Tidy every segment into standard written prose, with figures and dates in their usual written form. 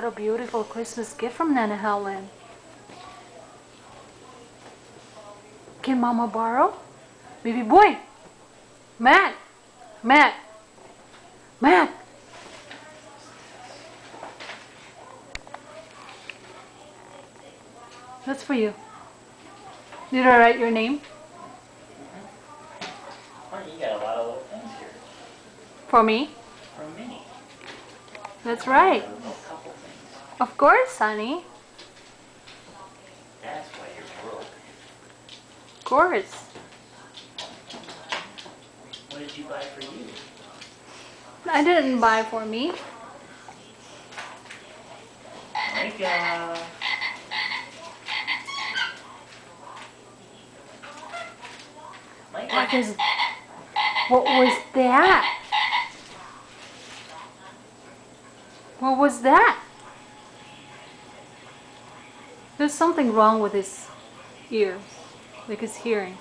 what a beautiful Christmas gift from Nana Helen. Can Mama borrow? Baby boy! Matt! Matt! Matt! That's for you. Did I write your name? Oh, you got a lot of little things here. For me? For me. That's right. A couple things. Of course, Sonny. That's why you're broke. Of course. What did you buy for you? I didn't buy for me. Micah. Micah. What was that? What was that? There's something wrong with his ears, like his hearing.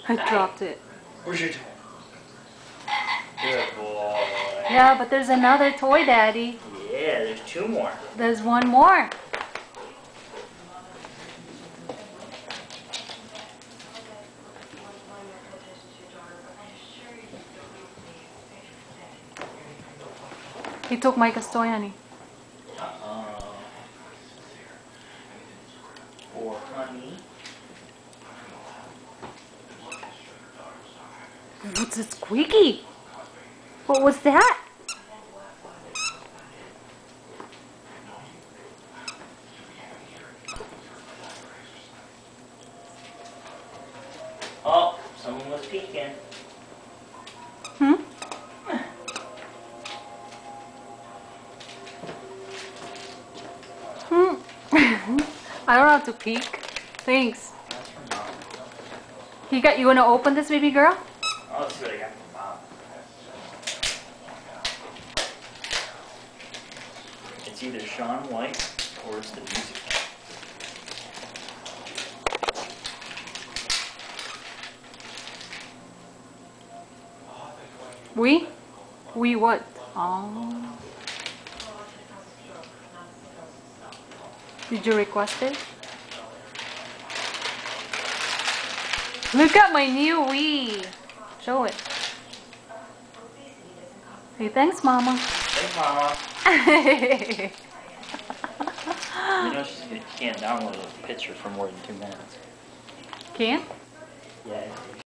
I dropped it. Where's your toy? Good boy. Yeah, but there's another toy, Daddy. Yeah, there's two more. There's one more. He took Micah's toy, honey. For honey. What's it squeaky? What was that? Oh, someone was peeking. Hmm? I don't have to peek. Thanks. That's from Mom. You wanna open this, baby girl? Oh, let's see what I got from Mom. It's either Shaun White or it's the music. We what? Oh. Did you request it? Look at my new Wii. Show it. Hey, thanks, Mama. Thanks, Mama. You know she can't download a picture for more than 2 minutes. Can't?